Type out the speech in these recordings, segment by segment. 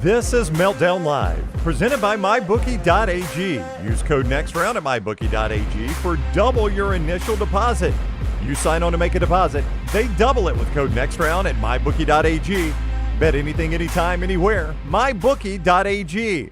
This is Meltdown Live, presented by MyBookie.ag. Use code NEXTROUND at MyBookie.ag for double your initial deposit. You sign on to make a deposit, they double it with code NEXTROUND at MyBookie.ag. Bet anything, anytime, anywhere. MyBookie.ag.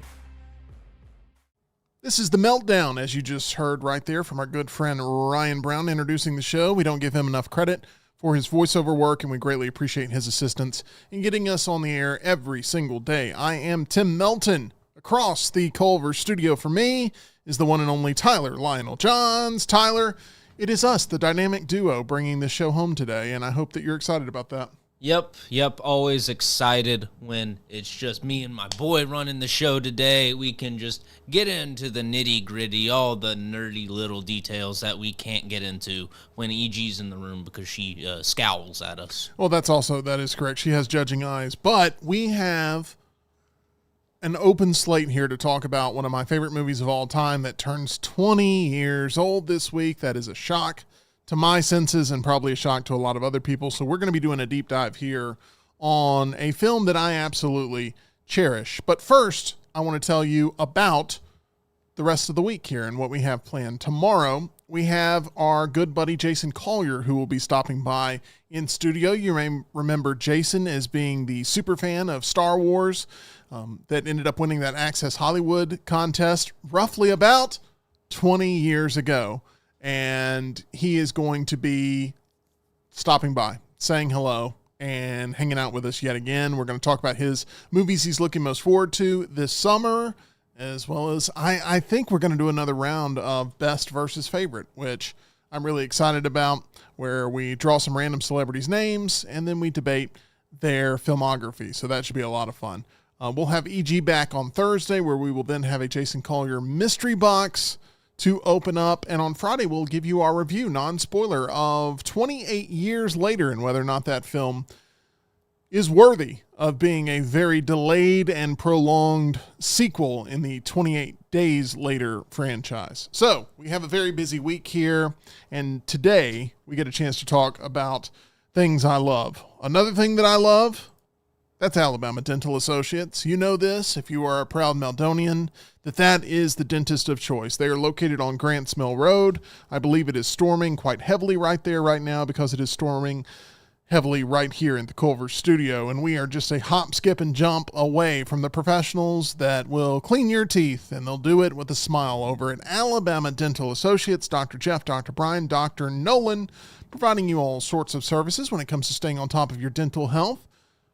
This is the Meltdown, as you just heard right there from our good friend Ryan Brown introducing the show. We don't give him enough credit for his voiceover work, and we greatly appreciate his assistance in getting us on the air every single day. I am Tim Melton. Across the Culver studio for me is the one and only Tyler Lionel Johns. Tyler, it is us, the dynamic duo, bringing the show home today, and I hope that you're excited about that. Yep. Always excited when it's just me and my boy running the show today. We can just get into the nitty-gritty, all the nerdy little details that we can't get into when EG's in the room because she scowls at us. Well, that is correct. She has judging eyes, but we have an open slate here to talk about one of my favorite movies of all time that turns 20 years old this week. That is a shock to my senses and probably a shock to a lot of other people. So we're going to be doing a deep dive here on a film that I absolutely cherish. But first, I want to tell you about the rest of the week here and what we have planned. Tomorrow, we have our good buddy Jason Collier, who will be stopping by in studio. You may remember Jason as being the super fan of Star Wars that ended up winning that Access Hollywood contest roughly about 20 years ago. And he is going to be stopping by, saying hello, and hanging out with us yet again. We're going to talk about his movies he's looking most forward to this summer, as well as I think we're going to do another round of best versus favorite, which I'm really excited about, where we draw some random celebrities' names, and then we debate their filmography. So that should be a lot of fun. We'll have EG back on Thursday, where we will then have a Jason Collier mystery box to open up, and on Friday we'll give you our review, non-spoiler, of 28 years later and whether or not that film is worthy of being a very delayed and prolonged sequel in the 28 Days Later franchise. So we have a very busy week here, and today we get a chance to talk about things I love. Another thing that I love, that's Alabama Dental Associates. You know this, if you are a proud Meldonian, that is the dentist of choice. They are located on Grants Mill Road. I believe it is storming quite heavily right there right now because it is storming heavily right here in the Culver studio. And we are just a hop, skip, and jump away from the professionals that will clean your teeth, and they'll do it with a smile over at Alabama Dental Associates. Dr. Jeff, Dr. Brian, Dr. Nolan, providing you all sorts of services when it comes to staying on top of your dental health.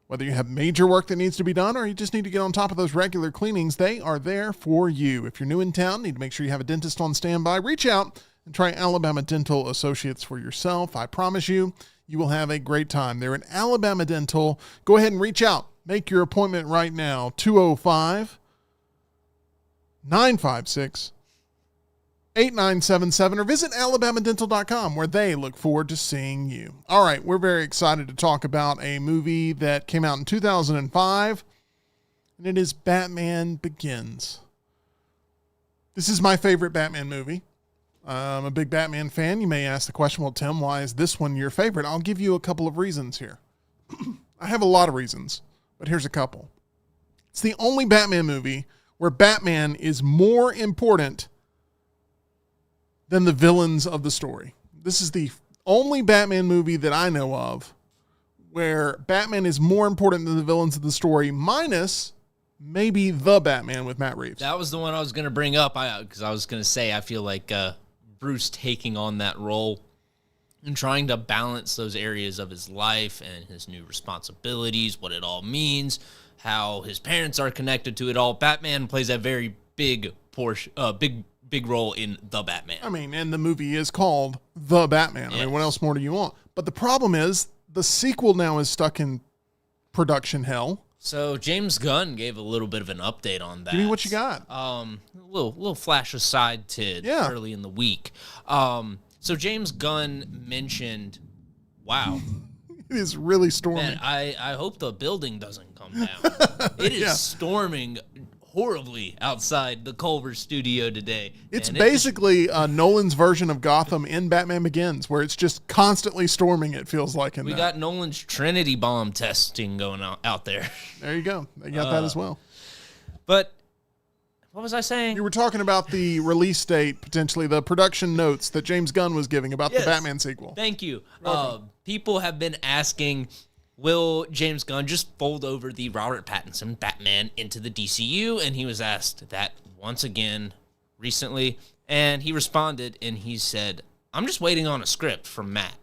Whether you have major work that needs to be done or you just need to get on top of those regular cleanings, they are there for you. If you're new in town, need to make sure you have a dentist on standby, reach out and try Alabama Dental Associates for yourself. I promise you, you will have a great time. They're at Alabama Dental. Go ahead and reach out. Make your appointment right now, 205-956-8977, or visit alabamadental.com, where they look forward to seeing you. All right, we're very excited to talk about a movie that came out in 2005, and it is Batman Begins. This is my favorite Batman movie. I'm a big Batman fan. You may ask the question, well, Tim, why is this one your favorite? I'll give you a couple of reasons here. I have a lot of reasons, but here's a couple. It's the only Batman movie where Batman is more important than the villains of the story. This is the only Batman movie that I know of where Batman is more important than the villains of the story, minus maybe The Batman with Matt Reeves. That was the one I was going to bring up because I was going to say I feel like Bruce taking on that role and trying to balance those areas of his life and his new responsibilities, what it all means, how his parents are connected to it all. Batman plays a very big portion, big role in The Batman. I mean, and the movie is called The Batman. Yes. I mean, what else more do you want? But the problem is the sequel now is stuck in production hell. So James Gunn gave a little bit of an update on that. Give me what you got. A little flash aside to early in the week. So James Gunn mentioned, wow. It is really storming. Man, I hope the building doesn't come down. It is storming horribly outside the Culver studio today. It's And basically Nolan's version of Gotham in Batman Begins, where it's just constantly storming, it feels like. we got Nolan's Trinity bomb testing going out there. There you go. They got that as well. But what was I saying? You were talking about the release date, potentially, the production notes that James Gunn was giving about the Batman sequel. Thank you. People have been asking, will James Gunn just fold over the Robert Pattinson Batman into the DCU? And he was asked that once again recently. And he responded and he said, I'm just waiting on a script from Matt.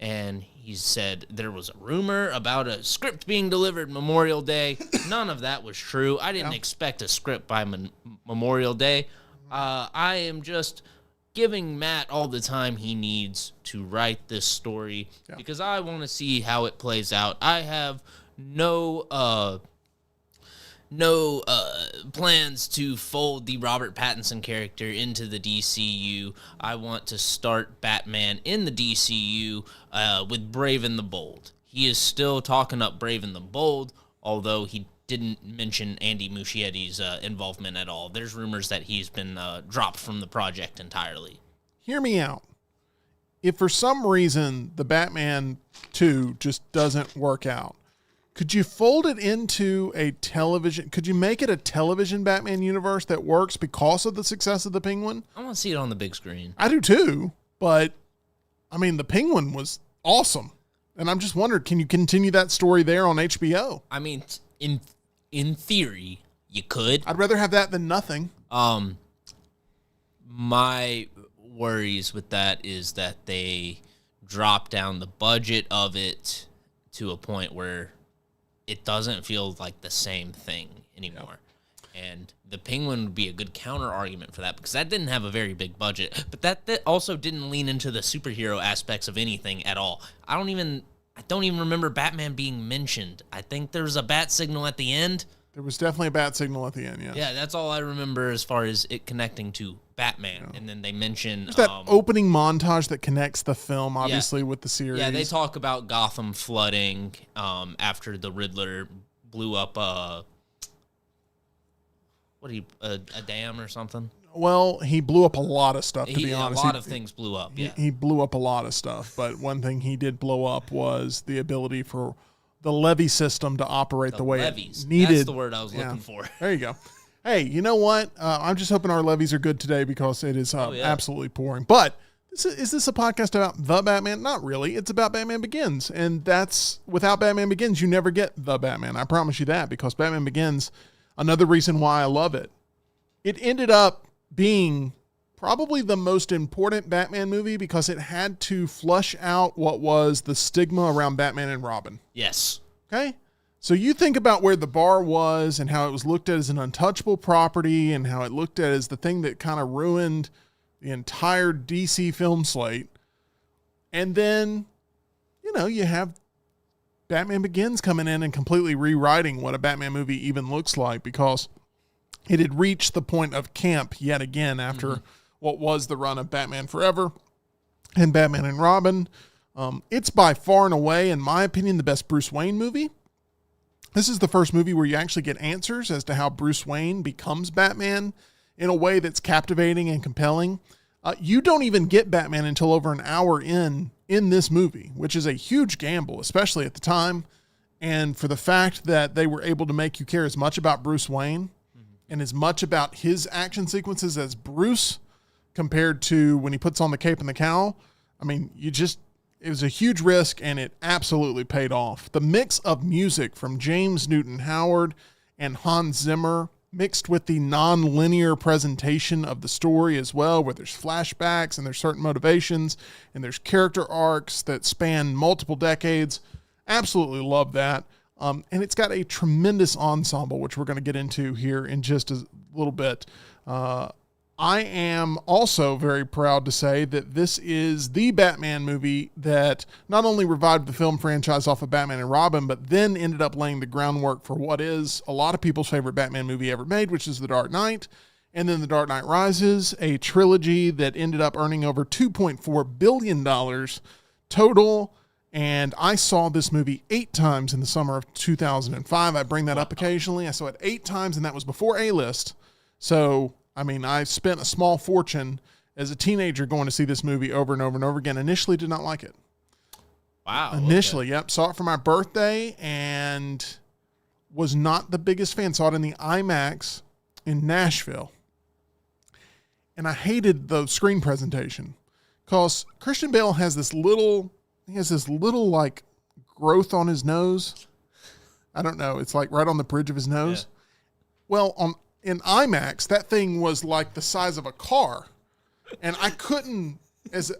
And he said there was a rumor about a script being delivered Memorial Day. None of that was true. I didn't expect a script by Memorial Day. I am just giving Matt all the time he needs to write this story because I want to see how it plays out. I have no plans to fold the Robert Pattinson character into the DCU. I want to start Batman in the DCU with Brave and the Bold. He is still talking up Brave and the Bold, although he didn't mention Andy Muschietti's involvement at all. There's rumors that he's been dropped from the project entirely. Hear me out. If for some reason the Batman 2 just doesn't work out, could you fold it into a television? Could you make it a television Batman universe that works because of the success of the Penguin? I want to see it on the big screen. I do too, but I mean, the Penguin was awesome. And I'm just wondering, can you continue that story there on HBO? I mean, in theory, you could. I'd rather have that than nothing. My worries with that is that they drop down the budget of it to a point where it doesn't feel like the same thing anymore. And the Penguin would be a good counter argument for that because that didn't have a very big budget, but that also didn't lean into the superhero aspects of anything at all. I don't even remember Batman being mentioned. I think there was a bat signal at the end. There was definitely a bat signal at the end, yeah. Yeah, that's all I remember as far as it connecting to Batman. Yeah. And then they mention there's that opening montage that connects the film, obviously, with the series. Yeah, they talk about Gotham flooding after the Riddler blew up a dam or something. Well, he blew up a lot of stuff, to be honest. A lot of things blew up, yeah. He blew up a lot of stuff, but one thing he did blow up was the ability for the levee system to operate the way levees. It needed. That's the word I was looking for. There you go. Hey, you know what? I'm just hoping our levees are good today because it is absolutely pouring. But is this a podcast about the Batman? Not really. It's about Batman Begins. And without Batman Begins, you never get the Batman. I promise you that, because Batman Begins, another reason why I love it, it ended up being probably the most important Batman movie because it had to flush out what was the stigma around Batman and Robin. Yes. Okay? So you think about where the bar was and how it was looked at as an untouchable property and how it looked at as the thing that kind of ruined the entire DC film slate. And then, you have Batman Begins coming in and completely rewriting what a Batman movie even looks like because it had reached the point of camp yet again after what was the run of Batman Forever and Batman and Robin. It's by far and away, in my opinion, the best Bruce Wayne movie. This is the first movie where you actually get answers as to how Bruce Wayne becomes Batman in a way that's captivating and compelling. You don't even get Batman until over an hour in this movie, which is a huge gamble, especially at the time. And for the fact that they were able to make you care as much about Bruce Wayne and as much about his action sequences as Bruce compared to when he puts on the cape and the cowl, I mean, it was a huge risk, and it absolutely paid off. The mix of music from James Newton Howard and Hans Zimmer mixed with the non-linear presentation of the story as well, where there's flashbacks and there's certain motivations and there's character arcs that span multiple decades. Absolutely love that. And it's got a tremendous ensemble, which we're going to get into here in just a little bit. I am also very proud to say that this is the Batman movie that not only revived the film franchise off of Batman and Robin, but then ended up laying the groundwork for what is a lot of people's favorite Batman movie ever made, which is The Dark Knight. And then The Dark Knight Rises, a trilogy that ended up earning over $2.4 billion total And I saw this movie 8 times in the summer of 2005. I bring that up occasionally. I saw it 8 times, and that was before A-List. So, I mean, I spent a small fortune as a teenager going to see this movie over and over and over again. Initially did not like it. Wow. Initially, yep. Saw it for my birthday and was not the biggest fan. Saw it in the IMAX in Nashville. And I hated the screen presentation because Christian Bale has this little like growth on his nose. I don't know. It's like right on the bridge of his nose. Yeah. Well, in IMAX, that thing was like the size of a car. And I couldn't,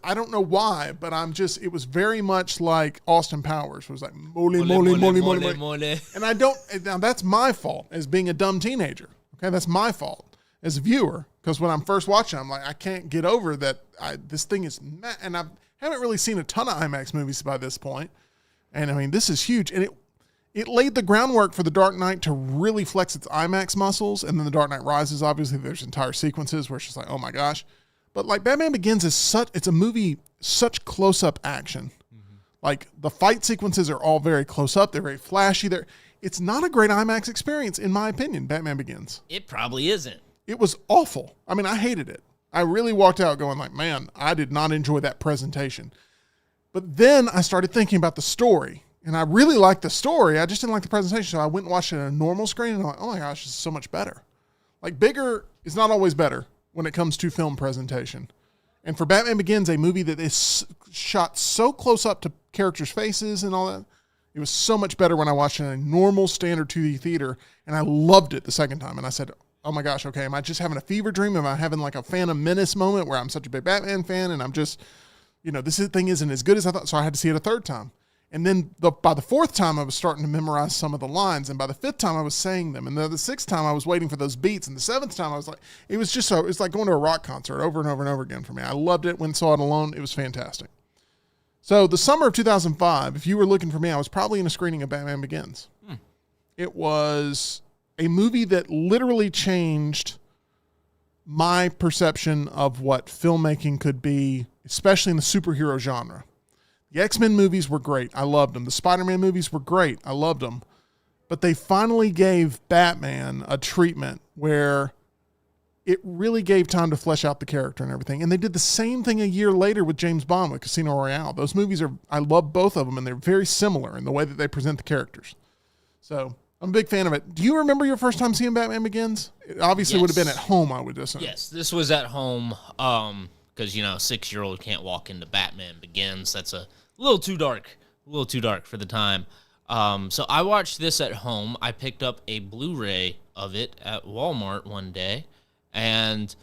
I don't know why, but it was very much like Austin Powers. It was like, mole. And now that's my fault as being a dumb teenager. Okay, that's my fault as a viewer. Because when I'm first watching, I'm like, I can't get over that this thing is, and I haven't really seen a ton of IMAX movies by this point. And I mean, this is huge. And it laid the groundwork for The Dark Knight to really flex its IMAX muscles. And then The Dark Knight Rises, obviously, there's entire sequences where it's just like, oh my gosh. But like Batman Begins it's a movie, such close-up action. Mm-hmm. Like the fight sequences are all very close up. They're very flashy. It's not a great IMAX experience, in my opinion, Batman Begins. It probably isn't. It was awful. I mean, I hated it. I really walked out going like, man, I did not enjoy that presentation. But then I started thinking about the story, and I really liked the story. I just didn't like the presentation, so I went and watched it on a normal screen, and I'm like, oh my gosh, this is so much better. Like, bigger is not always better when it comes to film presentation. And for Batman Begins, a movie that is shot so close up to characters' faces and all that, it was so much better when I watched it in a normal standard 2D theater, and I loved it the second time. And I said, oh my gosh, okay, am I just having a fever dream? Am I having like a Phantom Menace moment where I'm such a big Batman fan and I'm just, this thing isn't as good as I thought, so I had to see it a third time. And then by the fourth time, I was starting to memorize some of the lines, and by the fifth time, I was saying them. And the sixth time, I was waiting for those beats, and the seventh time, I was like, it was like going to a rock concert over and over and over again for me. I loved it. When saw it alone, it was fantastic. So the summer of 2005, if you were looking for me, I was probably in a screening of Batman Begins. It was a movie that literally changed my perception of what filmmaking could be, especially in the superhero genre. The X-Men movies were great. I loved them. The Spider-Man movies were great. I loved them. But they finally gave Batman a treatment where it really gave time to flesh out the character and everything. And they did the same thing a year later with James Bond with Casino Royale. Those movies I love both of them, and they're very similar in the way that they present the characters. So I'm a big fan of it. Do you remember your first time seeing Batman Begins? It obviously would have been at home, I would assume. Yes, this was at home because, a 6-year-old can't walk into Batman Begins. That's a little too dark for the time. So I watched this at home. I picked up a Blu-ray of it at Walmart one day, and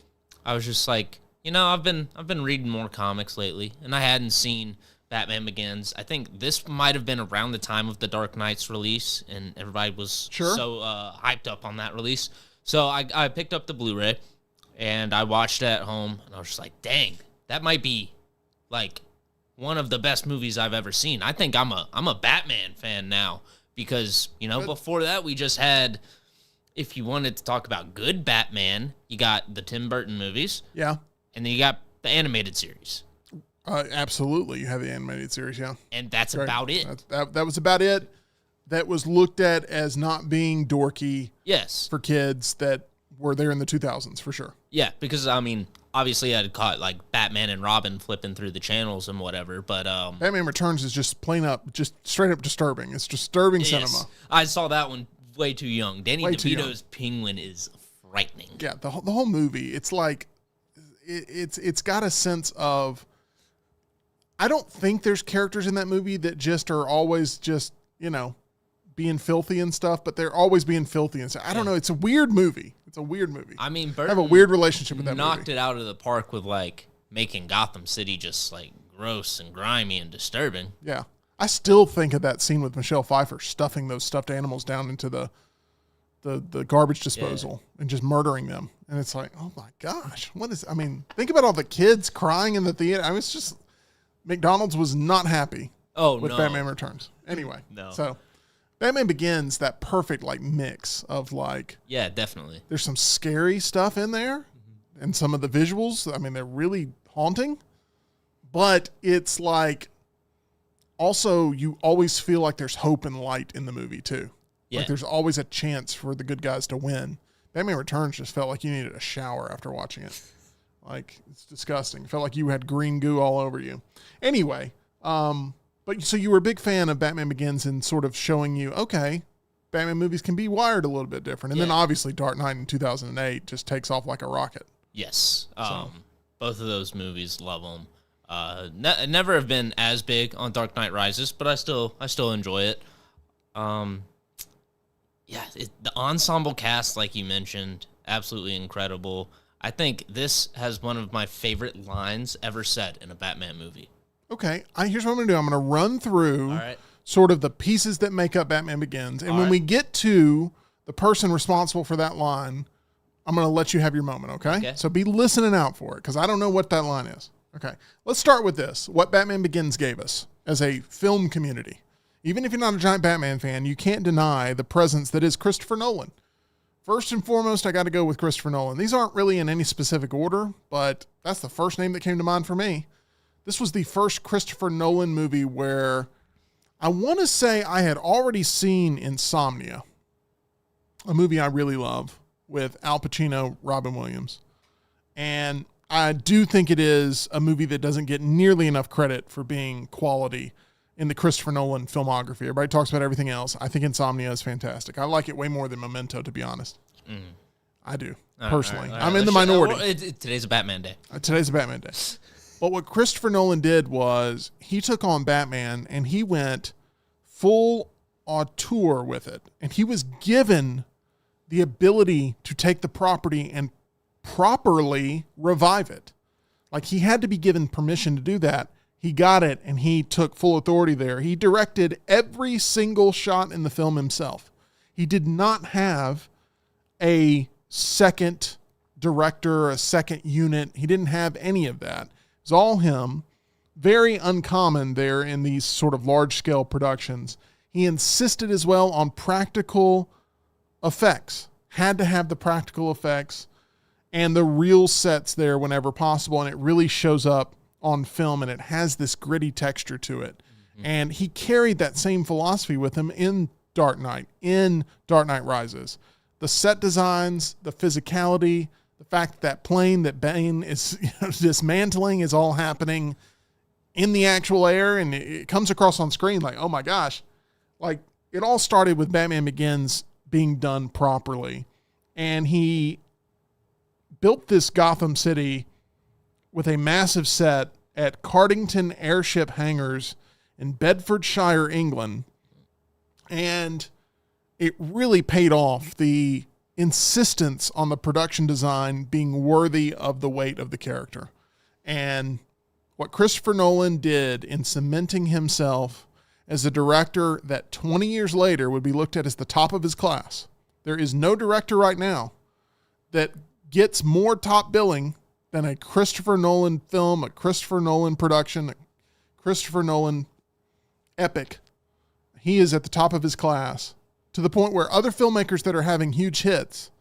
I was just like, I've been reading more comics lately, and I hadn't seen Batman Begins. I think this might have been around the time of The Dark Knight's release, and everybody was so hyped up on that release. So I picked up the Blu-ray, and I watched it at home, and I was just like, dang, that might be like one of the best movies I've ever seen. I think I'm a Batman fan now because, before that we just had, if you wanted to talk about good Batman, you got the Tim Burton movies. Yeah. And then you got the animated series. Absolutely. You have the animated series, yeah. And that's about it. That was about it. That was looked at as not being dorky. Yes. For kids that were there in the 2000s, for sure. Yeah, because, obviously I'd caught, like, Batman and Robin flipping through the channels and whatever, but... Batman Returns is just just straight up disturbing. It's disturbing cinema. I saw that one way too young. Danny DeVito's Penguin is frightening. Yeah, the whole movie, it's like... It's got a sense of... I don't think there's characters in that movie that just are always just, being filthy and stuff, but they're always being filthy and stuff. I don't know. It's a weird movie. Burton I have a weird relationship with that movie. Knocked it out of the park with, like, making Gotham City just, like, gross and grimy and disturbing. Yeah. I still think of that scene with Michelle Pfeiffer stuffing those stuffed animals down into the garbage disposal and just murdering them. And it's like, oh my gosh, think about all the kids crying in the theater. It's just, McDonald's was not happy with Batman Returns. Anyway, so Batman Begins, that perfect like mix of like... Yeah, definitely. There's some scary stuff in there, and some of the visuals, they're really haunting, but it's like... also you always feel like there's hope and light in the movie too. Yeah. Like there's always a chance for the good guys to win. Batman Returns just felt like you needed a shower after watching it. Like, it's disgusting. It felt like you had green goo all over you. Anyway, but so you were a big fan of Batman Begins and sort of showing you, okay, Batman movies can be wired a little bit different. And then obviously Dark Knight in 2008 just takes off like a rocket. Yes. Both of those movies, love them. Never have been as big on Dark Knight Rises, but I still enjoy it. The ensemble cast, like you mentioned, absolutely incredible. I think this has one of my favorite lines ever said in a Batman movie. Okay, here's what I'm going to do. I'm going to run through sort of the pieces that make up Batman Begins. And when we get to the person responsible for that line, I'm going to let you have your moment, okay? So be listening out for it, because I don't know what that line is. Okay, let's start with this. What Batman Begins gave us as a film community. Even if you're not a giant Batman fan, you can't deny the presence that is Christopher Nolan. First and foremost, I got to go with Christopher Nolan. These aren't really in any specific order, but that's the first name that came to mind for me. This was the first Christopher Nolan movie where I want to say I had already seen Insomnia, a movie I really love with Al Pacino, Robin Williams. And I do think it is a movie that doesn't get nearly enough credit for being quality in the Christopher Nolan filmography. Everybody talks about everything else. I think Insomnia is fantastic. I like it way more than Memento, to be honest. I do, personally. All right. I'm in the minority. Today's a Batman day. Today's a Batman day. But what Christopher Nolan did was he took on Batman and he went full auteur with it. And he was given the ability to take the property and properly revive it. Like, he had to be given permission to do that. He got it, and he took full authority there. He directed every single shot in the film himself. He did not have a second director, a second unit. He didn't have any of that. It was all him. Very uncommon there in these sort of large-scale productions. He insisted as well on practical effects. Had to have the practical effects and the real sets there whenever possible, and it really shows up on film, and it has this gritty texture to it. And he carried that same philosophy with him in Dark Knight Rises. The set designs, the physicality, the fact that plane that Bane is dismantling is all happening in the actual air, and it comes across on screen like, oh my gosh. Like, it all started with Batman Begins being done properly. And he built this Gotham City with a massive set at Cardington Airship Hangars in Bedfordshire, England. And it really paid off, the insistence on the production design being worthy of the weight of the character. And what Christopher Nolan did in cementing himself as a director that 20 years later would be looked at as the top of his class. There is no director right now that gets more top billing than a Christopher Nolan film, a Christopher Nolan production, a Christopher Nolan epic. He is at the top of his class, to the point where other filmmakers that are having huge hits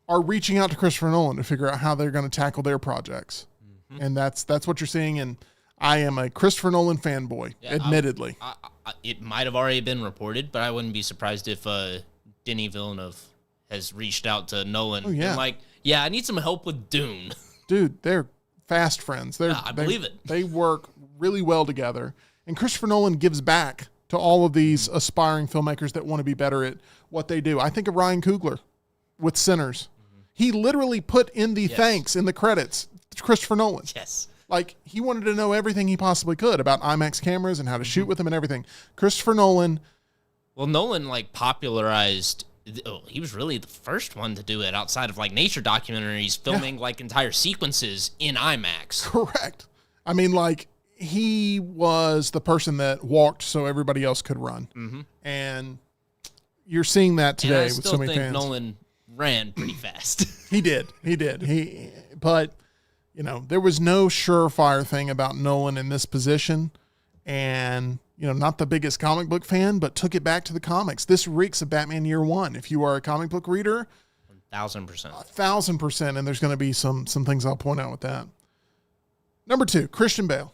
are reaching out to Christopher Nolan to figure out how they're going to tackle their projects. And that's what you're seeing. And I am a Christopher Nolan fanboy, admittedly. It might have already been reported, but I wouldn't be surprised if Denis Villeneuve has reached out to Nolan and like, I need some help with Dune. Dude, they're fast friends. I believe it. They work really well together. And Christopher Nolan gives back to all of these aspiring filmmakers that want to be better at what they do. I think of Ryan Coogler with Sinners. He literally put in the thanks in the credits to Christopher Nolan. Yes. Like, he wanted to know everything he possibly could about IMAX cameras and how to shoot with them and everything. Christopher Nolan. Well, Nolan, like, popularized... he was really the first one to do it outside of, like, nature documentaries, filming, like, entire sequences in IMAX. Correct. I mean, like, he was the person that walked so everybody else could run. And you're seeing that today with so many fans. I still think Nolan ran pretty fast. He did. But, you know, there was no surefire thing about Nolan in this position. And, you know, not the biggest comic book fan, but took it back to the comics. This reeks of Batman Year One. If you are a comic book reader, 1,000%. 1,000%. And there's going to be some things I'll point out with that. Number 2, Christian Bale.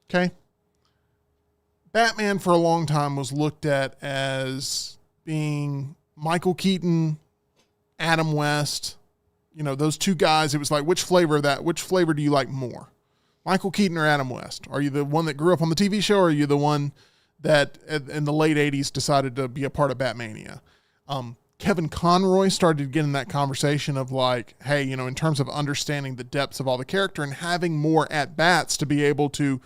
Okay. Batman for a long time was looked at as being Michael Keaton, Adam West, those two guys. It was like, which flavor do you like more? Michael Keaton or Adam West? Are you the one that grew up on the TV show, or are you the one that in the late 80s decided to be a part of Batmania? Kevin Conroy started getting that conversation of like, hey, in terms of understanding the depths of all the character and having more at-bats to be able to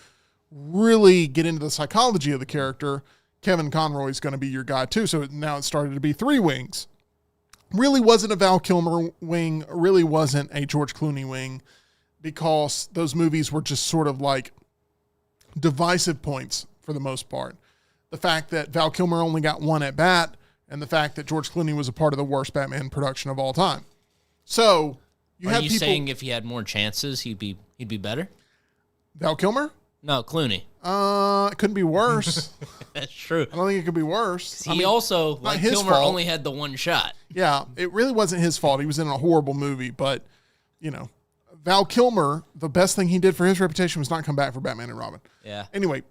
really get into the psychology of the character, Kevin Conroy is going to be your guy too. So now it started to be three wings. Really wasn't a Val Kilmer wing, really wasn't a George Clooney wing, because those movies were just sort of like divisive points for the most part. The fact that Val Kilmer only got one at bat, and the fact that George Clooney was a part of the worst Batman production of all time. So Are you saying if he had more chances, he'd be better? Val Kilmer? No, Clooney. It couldn't be worse. That's true. I don't think it could be worse. He also, like Kilmer, only had the one shot. Yeah, it really wasn't his fault. He was in a horrible movie, but, Val Kilmer, the best thing he did for his reputation was not come back for Batman and Robin. Yeah. Anyway,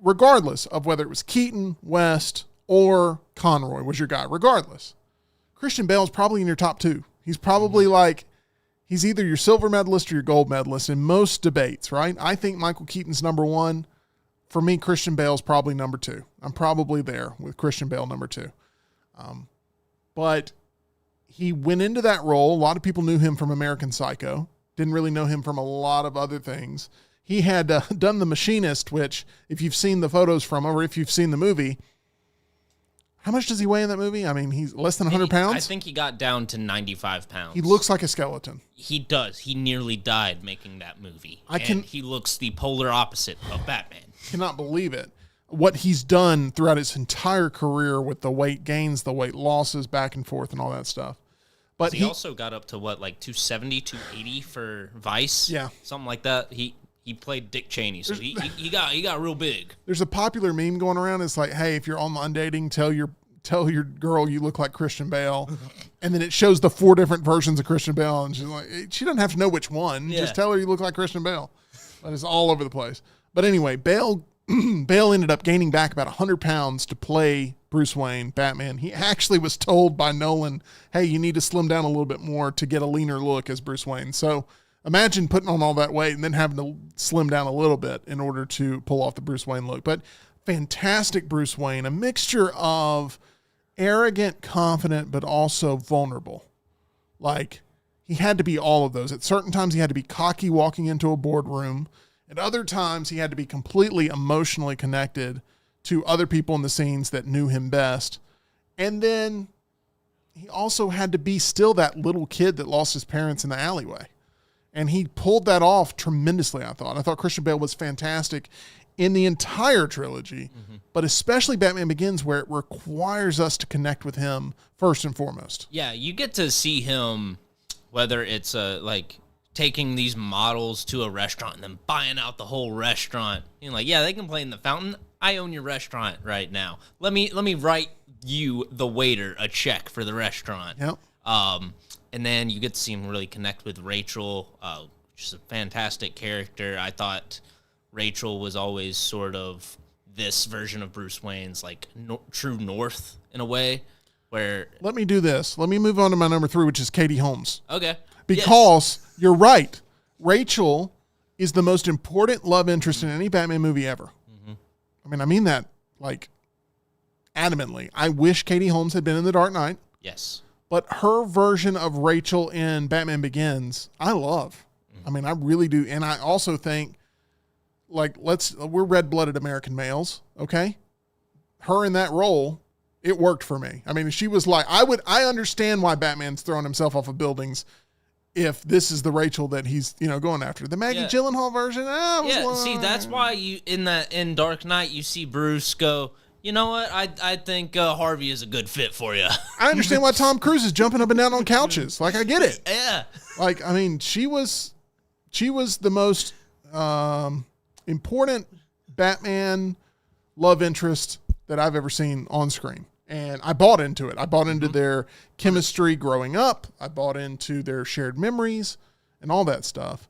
regardless of whether it was Keaton, West, or Conroy was your guy, regardless, Christian Bale's probably in your top two. He's probably he's either your silver medalist or your gold medalist in most debates, right? I think Michael Keaton's number one. For me, Christian Bale's probably number two. I'm probably there with Christian Bale number two. But he went into that role. A lot of people knew him from American Psycho. Didn't really know him from a lot of other things. He had done The Machinist, which, if you've seen the photos from him or if you've seen the movie, how much does he weigh in that movie? I mean, he's less than 100 pounds. I think he got down to 95 pounds. He looks like a skeleton. He does. He nearly died making that movie. He looks the polar opposite of Batman. Cannot believe it. What he's done throughout his entire career with the weight gains, the weight losses, back and forth, and all that stuff. But he also got up to 270, 280 for Vice? Yeah. Something like that. He played Dick Cheney, so he got real big. There's a popular meme going around. It's like, hey, if you're online dating, tell your girl you look like Christian Bale. And then it shows the 4 different versions of Christian Bale. And she's like, she doesn't have to know which one. Yeah. Just tell her you look like Christian Bale. But it's all over the place. But anyway, Bale ended up gaining back about 100 pounds to play Bruce Wayne, Batman. He actually was told by Nolan, hey, you need to slim down a little bit more to get a leaner look as Bruce Wayne. So imagine putting on all that weight and then having to slim down a little bit in order to pull off the Bruce Wayne look. But fantastic Bruce Wayne, a mixture of arrogant, confident, but also vulnerable. Like, he had to be all of those. At certain times, he had to be cocky walking into a boardroom. At other times, he had to be completely emotionally connected to other people in the scenes that knew him best. And then he also had to be still that little kid that lost his parents in the alleyway. And he pulled that off tremendously, I thought. I thought Christian Bale was fantastic in the entire trilogy, but especially Batman Begins, where it requires us to connect with him first and foremost. Yeah, you get to see him, whether it's taking these models to a restaurant and then buying out the whole restaurant. Yeah, they can play in the fountain. I own your restaurant right now. Let me write you, the waiter, a check for the restaurant. Yep. And then you get to see him really connect with Rachel, which is a fantastic character. I thought Rachel was always sort of this version of Bruce Wayne's true north in a way. Where let me do this. Let me move on to my number 3, which is Katie Holmes. Okay. Because you're right. Rachel is the most important love interest in any Batman movie ever. I mean that adamantly. I wish Katie Holmes had been in The Dark Knight. Yes. But her version of Rachel in Batman Begins, I love. I mean, I really do. And I also think, we're red-blooded American males, okay? Her in that role, it worked for me. I mean, she was I understand why Batman's throwing himself off of buildings if this is the Rachel that he's, going after. The Maggie Gyllenhaal version, see, that's why in Dark Knight, you see Bruce go, you know what, I think Harvey is a good fit for you. I understand why Tom Cruise is jumping up and down on couches. I get it. Yeah. She was the most important Batman love interest that I've ever seen on screen. And I bought into it. I bought into their chemistry growing up. I bought into their shared memories and all that stuff.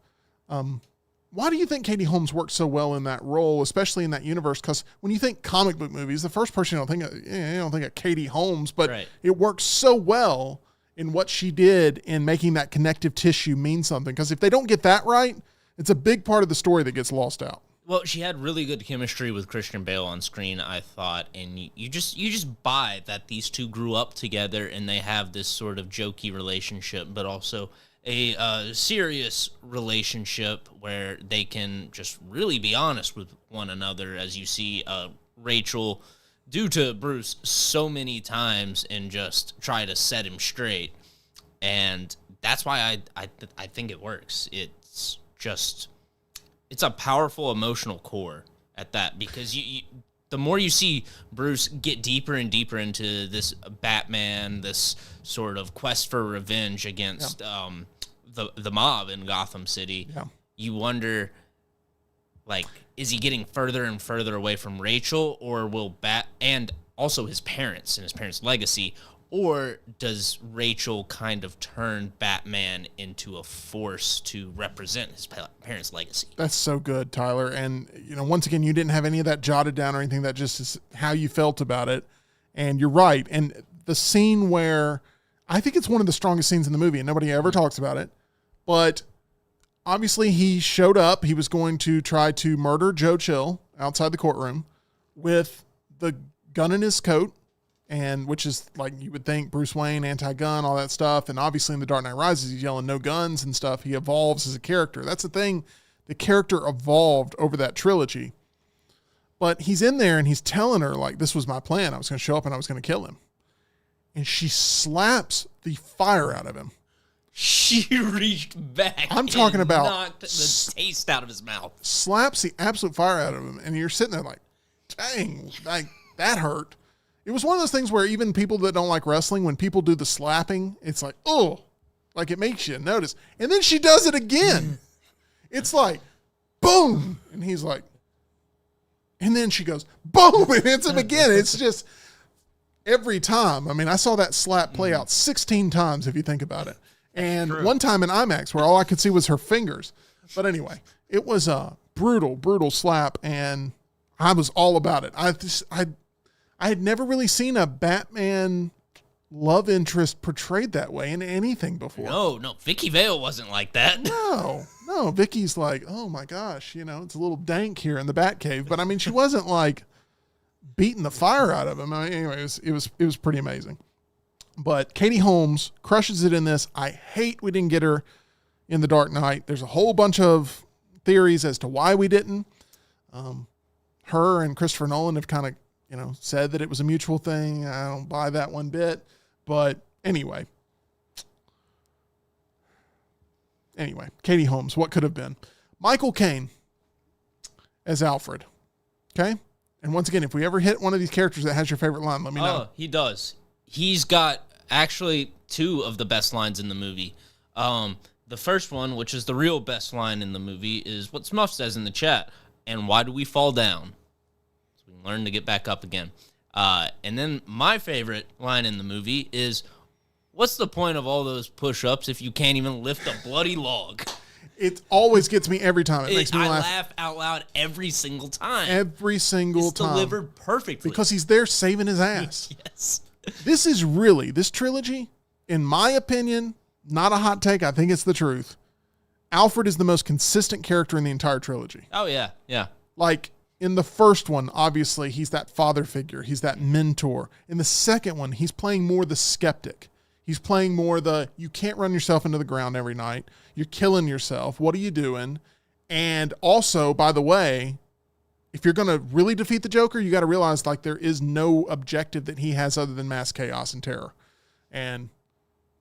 why do you think Katie Holmes worked so well in that role, especially in that universe? Because when you think comic book movies, the first person you don't think of Katie Holmes, but it works so well in what she did in making that connective tissue mean something. Because if they don't get that right, it's a big part of the story that gets lost out. Well, she had really good chemistry with Christian Bale on screen, I thought, and you just buy that these two grew up together and they have this sort of jokey relationship, but also a serious relationship where they can just really be honest with one another, as you see Rachel do to Bruce so many times and just try to set him straight. And that's why I think it works. It's a powerful emotional core at that, because you the more you see Bruce get deeper and deeper into this Batman, this sort of quest for revenge against the mob in Gotham City, you wonder, like, is he getting further and further away from Rachel, or will and also his parents and his parents' legacy, or does Rachel kind of turn Batman into a force to represent his parents' legacy? That's so good, Tyler. And, once again, you didn't have any of that jotted down or anything. That just is how you felt about it. And you're right. And the scene where I think it's one of the strongest scenes in the movie, and nobody ever talks about it, but obviously he showed up. He was going to try to murder Joe Chill outside the courtroom with the gun in his coat. And which is, like, you would think Bruce Wayne, anti-gun, all that stuff. And obviously in The Dark Knight Rises, he's yelling no guns and stuff. He evolves as a character. That's the thing. The character evolved over that trilogy. But he's in there and he's telling her, like, this was my plan. I was going to show up and I was going to kill him. And she slaps the fire out of him. She reached back. I'm talking about knocked the taste out of his mouth. Slaps the absolute fire out of him. And you're sitting there like, dang, like, that hurt. It was one of those things where even people that don't like wrestling, when people do the slapping, it's like, oh, like it makes you notice. And then she does it again. It's like, boom. And he's like, and then she goes, boom, and hits him again. It's just every time. I mean, I saw that slap play out 16 times if you think about it. And one time in IMAX where all I could see was her fingers. But anyway, it was a brutal, brutal slap. And I was all about it. I had never really seen a Batman love interest portrayed that way in anything before. No, Vicky Vale wasn't like that. No, Vicky's like, oh my gosh, it's a little dank here in the Batcave. But I mean, she wasn't like beating the fire out of him. I mean, anyways, it was pretty amazing. But Katie Holmes crushes it in this. I hate we didn't get her in The Dark Knight. There's a whole bunch of theories as to why we didn't. Her and Christopher Nolan have kind of, said that it was a mutual thing. I don't buy that one bit. But anyway, Katie Holmes, what could have been? Michael Caine as Alfred. Okay? And once again, if we ever hit one of these characters that has your favorite line, let me know. Oh, he does. He's got actually two of the best lines in the movie. The first one, which is the real best line in the movie, is what Smuff says in the chat. And why do we fall down? Learn to get back up again. And then my favorite line in the movie is, what's the point of all those push-ups if you can't even lift a bloody log? It always gets me every time. It makes me laugh. I laugh out loud every single time. Every single time. It's delivered perfectly. Because he's there saving his ass. Yes. This trilogy, in my opinion, not a hot take, I think it's the truth. Alfred is the most consistent character in the entire trilogy. Oh, yeah. Yeah. Like, in the first one, obviously, he's that father figure. He's that mentor. In the second one, he's playing more the skeptic. He's playing more you can't run yourself into the ground every night. You're killing yourself. What are you doing? And also, by the way, if you're going to really defeat the Joker, you got to realize, like, there is no objective that he has other than mass chaos and terror. And,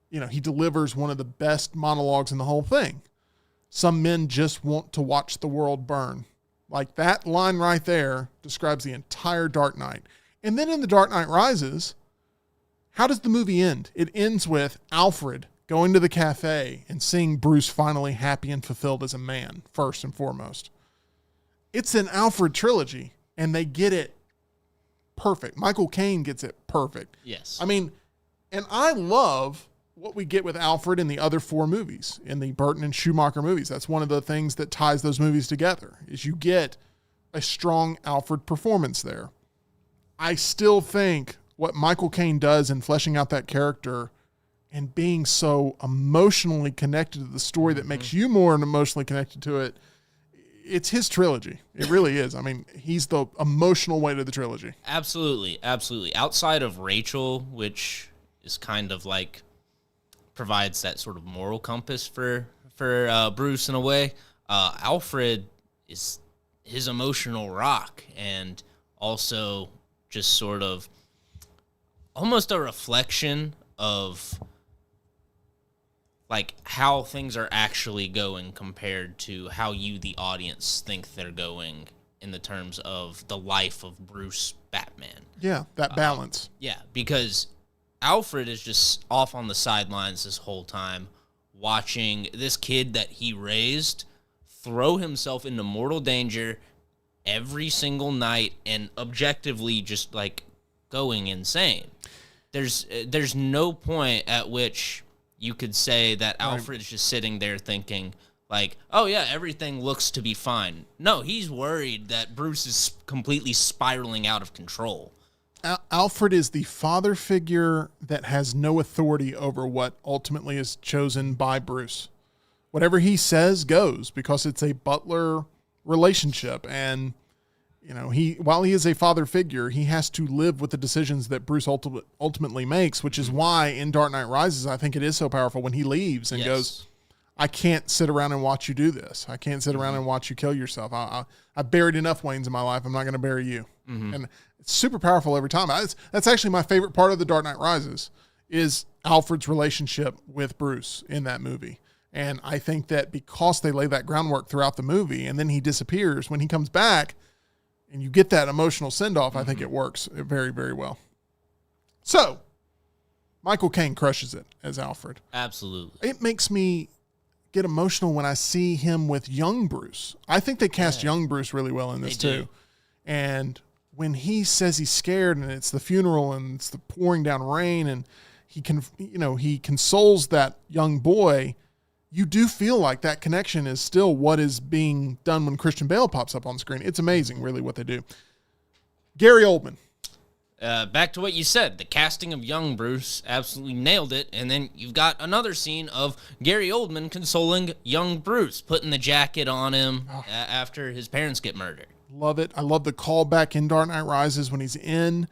he delivers one of the best monologues in the whole thing. Some men just want to watch the world burn. Like, that line right there describes the entire Dark Knight. And then in The Dark Knight Rises, how does the movie end? It ends with Alfred going to the cafe and seeing Bruce finally happy and fulfilled as a man, first and foremost. It's an Alfred trilogy, and they get it perfect. Michael Caine gets it perfect. Yes. I mean, and I love what we get with Alfred in the other 4 movies, in the Burton and Schumacher movies. That's one of the things that ties those movies together, is you get a strong Alfred performance there. I still think what Michael Caine does in fleshing out that character and being so emotionally connected to the story that makes you more emotionally connected to it, it's his trilogy. It really is. I mean, he's the emotional weight of the trilogy. Absolutely, absolutely. Outside of Rachel, which is kind of like provides that sort of moral compass for Bruce in a way, Alfred is his emotional rock, and also just sort of almost a reflection of like how things are actually going compared to how you, the audience, think they're going in the terms of the life of Bruce Batman. Yeah, that balance. Yeah, because Alfred is just off on the sidelines this whole time, watching this kid that he raised throw himself into mortal danger every single night and objectively just like going insane. There's no point at which you could say that Alfred's just sitting there thinking like, oh yeah, everything looks to be fine. No, he's worried that Bruce is completely spiraling out of control. Alfred is the father figure that has no authority over what ultimately is chosen by Bruce. Whatever he says goes, because it's a butler relationship. And, you know, while he is a father figure, he has to live with the decisions that Bruce ultimately makes, which is why in Dark Knight Rises, I think it is so powerful when he leaves and goes, I can't sit around and watch you do this. I can't sit around and watch you kill yourself. I've buried enough Waynes in my life. I'm not going to bury you. And it's super powerful every time. That's actually my favorite part of The Dark Knight Rises, is Alfred's relationship with Bruce in that movie. And I think that because they lay that groundwork throughout the movie and then he disappears, when he comes back and you get that emotional send-off, I think it works very, very well. So, Michael Caine crushes it as Alfred. Absolutely. It makes me get emotional when I see him with young Bruce. I think they cast young Bruce really well in this too. And when he says he's scared and it's the funeral and it's the pouring down rain and he consoles that young boy, you do feel like that connection is still what is being done when Christian Bale pops up on screen. It's amazing, really, what they do. Gary Oldman. Back to what you said, the casting of young Bruce absolutely nailed it. And then you've got another scene of Gary Oldman consoling young Bruce, putting the jacket on him after his parents get murdered. Love it. I love the callback in Dark Knight Rises when he's in